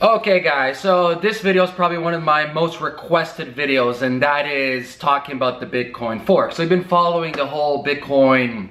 Okay guys, so this video is probably one of my most requested videos, and that is talking about the Bitcoin fork. So I've been following the whole Bitcoin,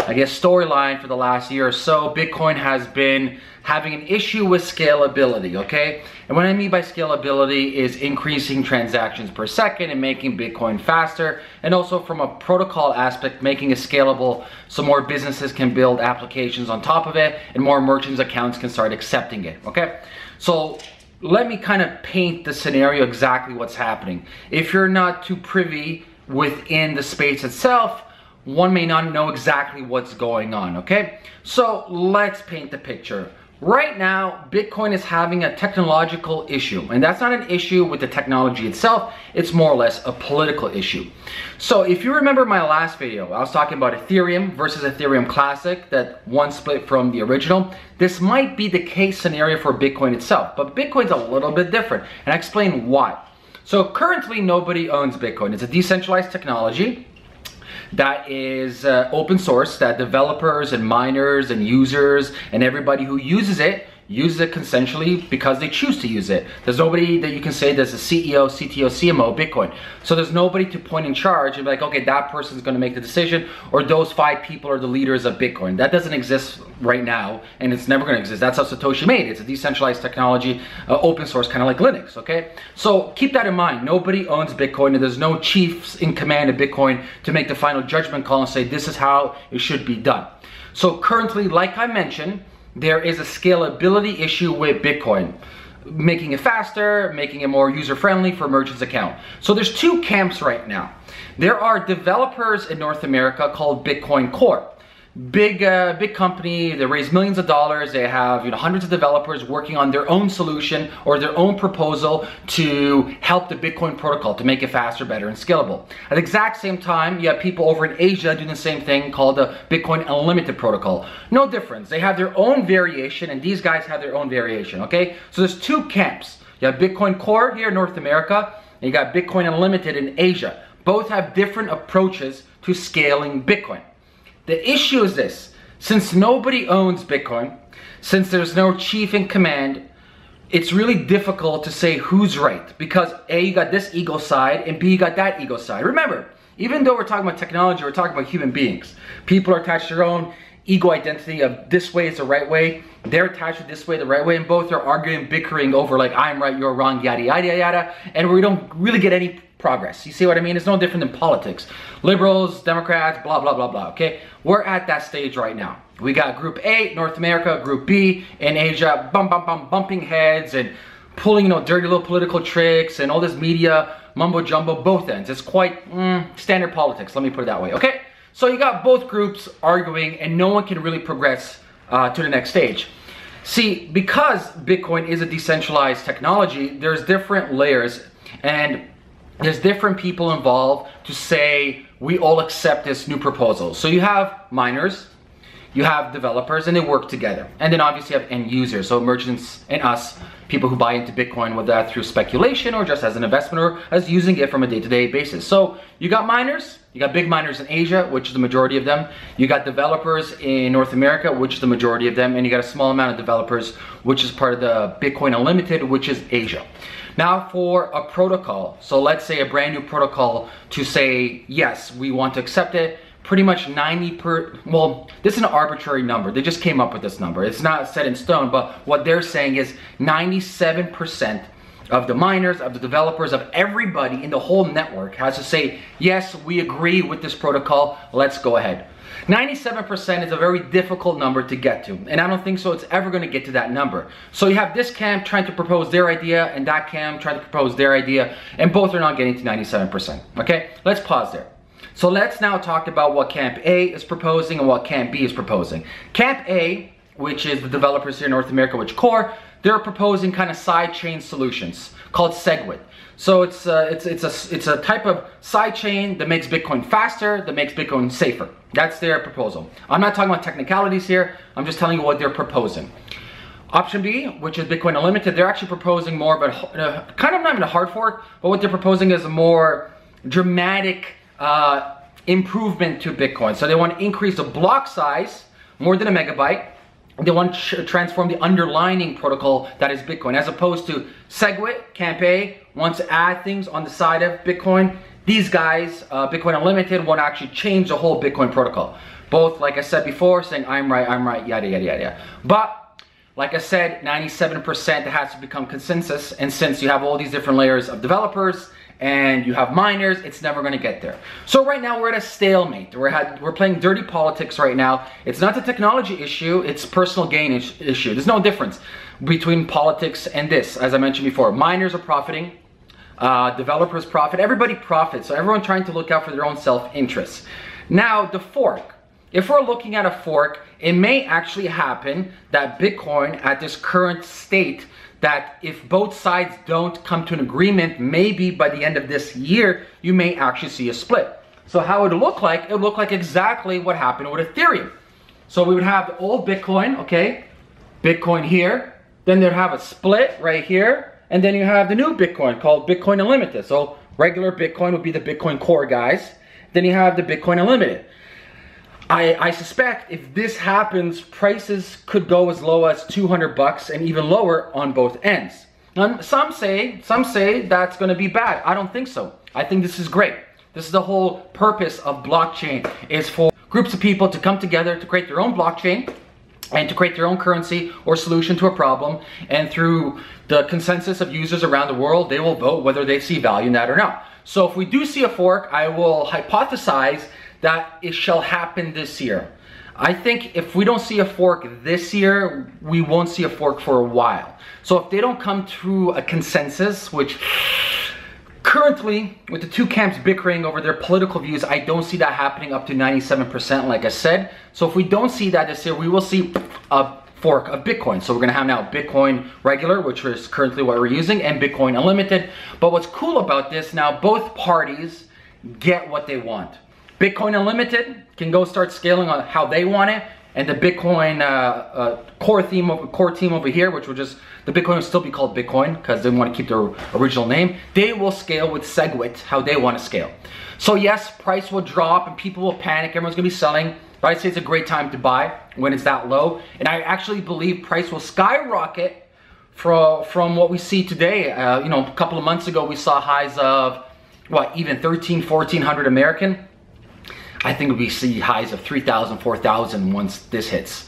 I guess, storyline for the last year or so. Bitcoin has been having an issue with scalability, okay? And what I mean by scalability is increasing transactions per second and making Bitcoin faster, and also from a protocol aspect, making it scalable so more businesses can build applications on top of it and more merchants' accounts can start accepting it, okay? So let me kind of paint the scenario exactly what's happening. If you're not too privy within the space itself, one may not know exactly what's going on, okay? So let's paint the picture. Right now, Bitcoin is having a technological issue, and that's not an issue with the technology itself, it's more or less a political issue. So if you remember my last video, I was talking about Ethereum versus Ethereum Classic, that one split from the original. This might be the case scenario for Bitcoin itself, but Bitcoin's a little bit different, and I explain why. So currently, nobody owns Bitcoin. It's a decentralized technology that is open source, that developers and miners and users and everybody who uses it consensually because they choose to use it. There's nobody that you can say there's a CEO, CTO, CMO, Bitcoin. So there's nobody to point in charge and be like, okay, that person's gonna make the decision, or those 5 people are the leaders of Bitcoin. That doesn't exist right now, and it's never gonna exist. That's how Satoshi made it. It's a decentralized technology, open source, kind of like Linux, okay? So keep that in mind. Nobody owns Bitcoin, and there's no chiefs in command of Bitcoin to make the final judgment call and say, this is how it should be done. So currently, like I mentioned, there is a scalability issue with Bitcoin, making it faster, making it more user-friendly for merchants' account. So there's 2 camps right now. There are developers in North America called Bitcoin Core. Big company, they raise millions of dollars, they have hundreds of developers working on their own solution or their own proposal to help the Bitcoin protocol to make it faster, better, and scalable. At the exact same time, you have people over in Asia doing the same thing called the Bitcoin Unlimited protocol. No difference, they have their own variation, and these guys have their own variation, okay? So there's 2 camps. You have Bitcoin Core here in North America, and you got Bitcoin Unlimited in Asia. Both have different approaches to scaling Bitcoin. The issue is this: since nobody owns Bitcoin, since there's no chief in command, it's really difficult to say who's right, because A, you got this ego side, and B, you got that ego side. Remember, even though we're talking about technology, we're talking about human beings. People are attached to their own ego identity of this way is the right way, they're attached to this way the right way, and both are arguing, bickering over like I'm right, you're wrong, yada yada yada, and we don't really get any progress. You see what I mean? It's no different than politics. Liberals, Democrats, blah blah blah blah, okay? We're at that stage right now. We got Group A, North America, Group B in Asia, bumping heads and pulling dirty little political tricks and all this media mumbo jumbo, both ends. It's quite standard politics, let me put it that way, okay? So you got both groups arguing, and no one can really progress to the next stage. See, because Bitcoin is a decentralized technology, there's different layers, and there's different people involved to say we all accept this new proposal. So you have miners, you have developers, and they work together. And then obviously you have end users, so merchants and us, people who buy into Bitcoin, whether that through speculation or just as an investment or as using it from a day-to-day basis. So you got miners, you got big miners in Asia, which is the majority of them. You got developers in North America, which is the majority of them. And you got a small amount of developers, which is part of the Bitcoin Unlimited, which is Asia. Now for a protocol, so let's say a brand new protocol to say, yes, we want to accept it, pretty much well, this is an arbitrary number. They just came up with this number. It's not set in stone, but what they're saying is 97% of the miners, of the developers, of everybody in the whole network has to say, yes, we agree with this protocol, let's go ahead. 97% is a very difficult number to get to, and I don't think so it's ever going to get to that number. So you have this camp trying to propose their idea, and that camp trying to propose their idea, and both are not getting to 97%, okay? Let's pause there. So let's now talk about what Camp A is proposing and what Camp B is proposing. Camp A, which is the developers here in North America, which Core, they're proposing kind of sidechain solutions called SegWit. So it's a type of sidechain that makes Bitcoin faster, that makes Bitcoin safer. That's their proposal. I'm not talking about technicalities here, I'm just telling you what they're proposing. Option B, which is Bitcoin Unlimited, they're actually proposing more of a, kind of not even a hard fork, but what they're proposing is a more dramatic improvement to Bitcoin. So they want to increase the block size more than a megabyte, They want to transform the underlying protocol that is Bitcoin, as opposed to SegWit, Camp A, wants to add things on the side of Bitcoin. These guys, Bitcoin Unlimited, want to actually change the whole Bitcoin protocol. Both, like I said before, saying I'm right, yada, yada, yada. But, like I said, 97% has to become consensus. And since you have all these different layers of developers and you have miners, it's never going to get there. So right now we're at a stalemate. We're playing dirty politics right now. It's not a technology issue, it's personal gain issue. There's no difference between politics and this. As I mentioned before, miners are profiting, developers profit, everybody profits. So everyone trying to look out for their own self-interest. Now the fork. If we're looking at a fork, it may actually happen that Bitcoin at this current state, that if both sides don't come to an agreement, maybe by the end of this year, you may actually see a split. So how would it look like? It would look like exactly what happened with Ethereum. So we would have the old Bitcoin, okay? Bitcoin here, then they'd have a split right here, and then you have the new Bitcoin called Bitcoin Unlimited. So regular Bitcoin would be the Bitcoin Core guys. Then you have the Bitcoin Unlimited. I suspect if this happens, prices could go as low as 200 bucks and even lower on both ends. Some say that's going to be bad. I don't think so. I think this is great. This is the whole purpose of blockchain, is for groups of people to come together to create their own blockchain and to create their own currency or solution to a problem. And through the consensus of users around the world, they will vote whether they see value in that or not. So if we do see a fork, I will hypothesize that it shall happen this year. I think if we don't see a fork this year, we won't see a fork for a while. So if they don't come to a consensus, which currently with the two camps bickering over their political views, I don't see that happening up to 97%, like I said. So if we don't see that this year, we will see a fork of Bitcoin. So we're gonna have now Bitcoin regular, which is currently what we're using, and Bitcoin Unlimited. But what's cool about this, now both parties get what they want. Bitcoin Unlimited can go start scaling on how they want it, and the Bitcoin core team over here, which will just, the Bitcoin will still be called Bitcoin because they want to keep their original name. They will scale with SegWit how they want to scale. So yes, price will drop and people will panic. Everyone's gonna be selling. But I'd say it's a great time to buy when it's that low. And I actually believe price will skyrocket from what we see today. You know, a couple of months ago we saw highs of what, even 1,300, 1,400 American. I think we see highs of 3,000, 4,000 once this hits.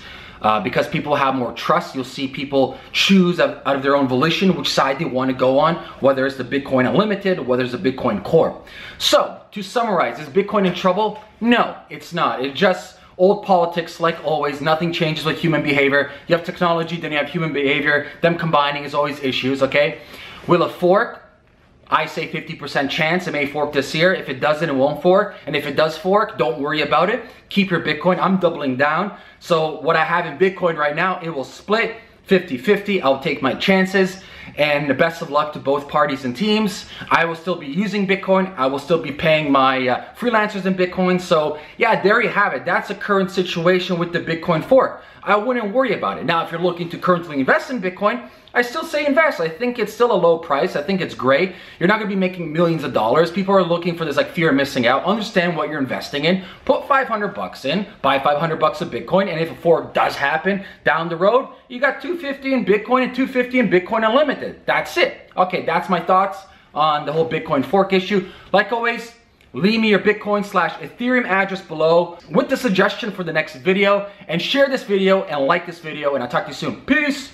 Because people have more trust, you'll see people choose out of their own volition which side they want to go on, whether it's the Bitcoin Unlimited, whether it's the Bitcoin Core. So, to summarize, is Bitcoin in trouble? No, it's not. It's just old politics like always. Nothing changes with human behavior. You have technology, then you have human behavior. Them combining is always issues, okay? Will it fork? I say 50% chance it may fork this year. If it doesn't, it won't fork. And if it does fork, don't worry about it. Keep your Bitcoin. I'm doubling down. So what I have in Bitcoin right now, it will split 50-50. I'll take my chances. And the best of luck to both parties and teams. I will still be using Bitcoin. I will still be paying my freelancers in Bitcoin. So yeah, there you have it. That's the current situation with the Bitcoin fork. I wouldn't worry about it. Now, if you're looking to currently invest in Bitcoin, I still say invest. I think it's still a low price. I think it's great. You're not gonna be making millions of dollars. People are looking for this like fear of missing out. Understand what you're investing in. Put 500 bucks in, buy 500 bucks of Bitcoin, and if a fork does happen down the road, you got 250 in Bitcoin and 250 in Bitcoin Unlimited. That's it. Okay, that's my thoughts on the whole Bitcoin fork issue. Like always, leave me your Bitcoin/Ethereum address below with the suggestion for the next video, and share this video and like this video, and I'll talk to you soon. Peace!